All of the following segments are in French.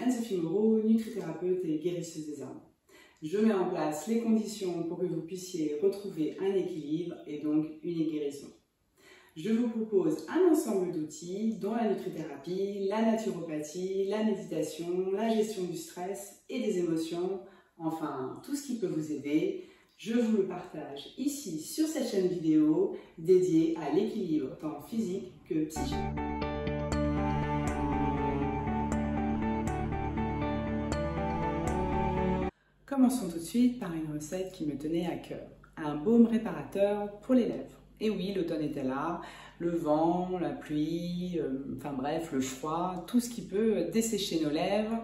Anne-Sophie Moreau, nutrithérapeute et guérisseuse des âmes. Je mets en place les conditions pour que vous puissiez retrouver un équilibre et donc une guérison. Je vous propose un ensemble d'outils dont la nutrithérapie, la naturopathie, la méditation, la gestion du stress et des émotions, enfin tout ce qui peut vous aider. Je vous le partage ici sur cette chaîne vidéo dédiée à l'équilibre tant physique que psychique. Commençons tout de suite par une recette qui me tenait à cœur. Un baume réparateur pour les lèvres. Et oui, l'automne était là, le vent, la pluie, enfin bref, le froid, tout ce qui peut dessécher nos lèvres.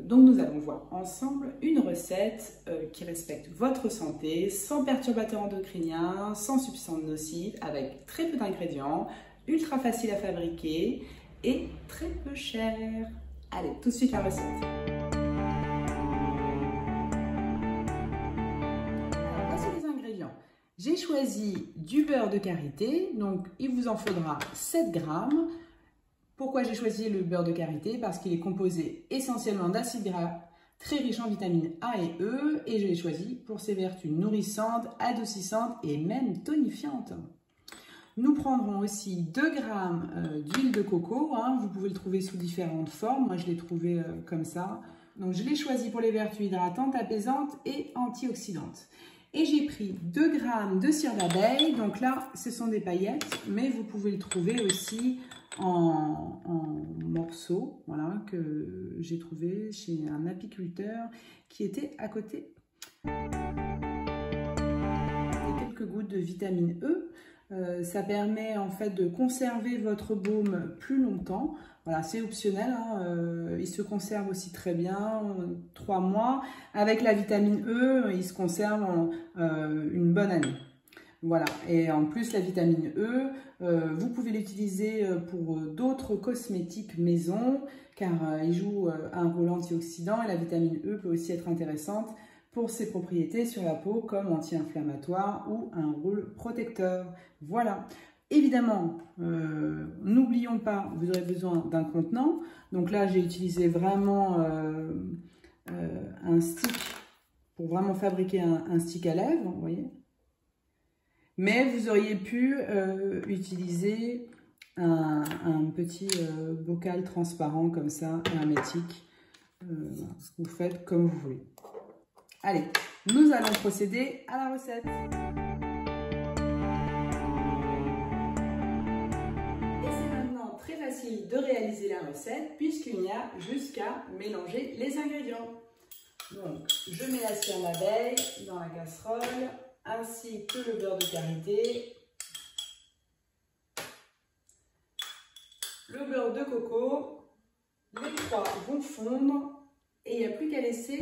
Donc nous allons voir ensemble une recette qui respecte votre santé, sans perturbateurs endocriniens, sans substances nocives, avec très peu d'ingrédients, ultra facile à fabriquer et très peu cher. Allez, tout de suite la recette. J'ai choisi du beurre de karité, donc il vous en faudra 7 grammes. Pourquoi j'ai choisi le beurre de karité? Parce qu'il est composé essentiellement d'acides gras très riches en vitamines A et E, et je l'ai choisi pour ses vertus nourrissantes, adoucissantes et même tonifiantes. Nous prendrons aussi 2 grammes d'huile de coco, vous pouvez le trouver sous différentes formes, moi je l'ai trouvé comme ça. Donc je l'ai choisi pour les vertus hydratantes, apaisantes et antioxydantes. Et j'ai pris 2 grammes de cire d'abeille, donc là ce sont des paillettes, mais vous pouvez le trouver aussi en morceaux, voilà, que j'ai trouvé chez un apiculteur qui était à côté. Et quelques gouttes de vitamine E. Ça permet en fait de conserver votre baume plus longtemps. Voilà, c'est optionnel, il se conserve aussi très bien, 3 mois. Avec la vitamine E, il se conserve une bonne année. Voilà, et en plus la vitamine E, vous pouvez l'utiliser pour d'autres cosmétiques maison, car il joue un rôle antioxydant et la vitamine E peut aussi être intéressante pour ses propriétés sur la peau comme anti-inflammatoire ou un rôle protecteur. Voilà. Évidemment, n'oublions pas, vous aurez besoin d'un contenant. Donc là, j'ai utilisé vraiment un stick pour vraiment fabriquer un stick à lèvres, vous voyez. Mais vous auriez pu utiliser un petit bocal transparent comme ça, hermétique. Vous faites comme vous voulez. Allez, nous allons procéder à la recette. Et c'est maintenant très facile de réaliser la recette puisqu'il n'y a juste qu'à mélanger les ingrédients. Donc, je mets la cire d'abeille dans la casserole ainsi que le beurre de karité, le beurre de coco. Les 3 vont fondre et il n'y a plus qu'à laisser.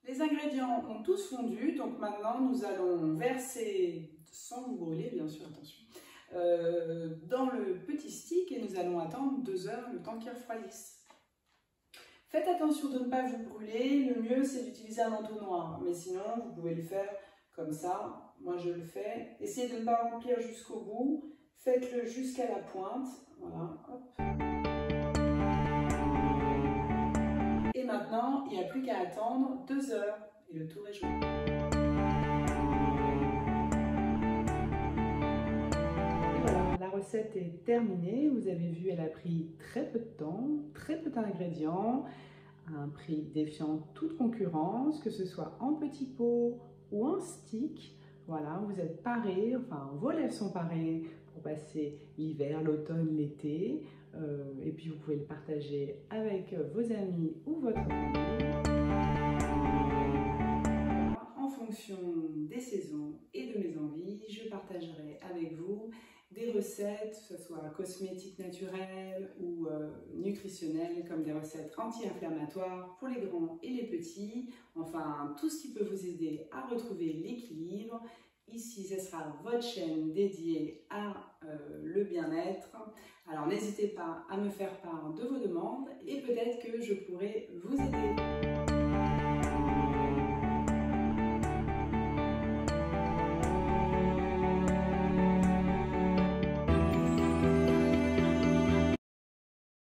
Les ingrédients ont tous fondu, donc maintenant nous allons verser, sans vous brûler bien sûr, attention, dans le petit stick et nous allons attendre 2 heures le temps qu'il refroidisse. Faites attention de ne pas vous brûler, le mieux c'est d'utiliser un entonnoir, mais sinon vous pouvez le faire comme ça, moi je le fais. Essayez de ne pas remplir jusqu'au bout, faites-le jusqu'à la pointe, voilà, hop. Et maintenant, il n'y a plus qu'à attendre 2 heures et le tour est joué. Et voilà, la recette est terminée. Vous avez vu, elle a pris très peu de temps, très peu d'ingrédients, à un prix défiant toute concurrence, que ce soit en petit pot ou en stick. Voilà, vous êtes parés, enfin vos lèvres sont parées pour passer l'hiver, l'automne, l'été. Et puis vous pouvez le partager avec vos amis ou votre famille. En fonction des saisons et de mes envies, je partagerai avec vous des recettes, que ce soit cosmétiques naturelles ou nutritionnelles, comme des recettes anti-inflammatoires pour les grands et les petits. Enfin, tout ce qui peut vous aider à retrouver l'équilibre. Ici, ce sera votre chaîne dédiée à le bien-être. Alors, n'hésitez pas à me faire part de vos demandes et peut-être que je pourrai vous aider.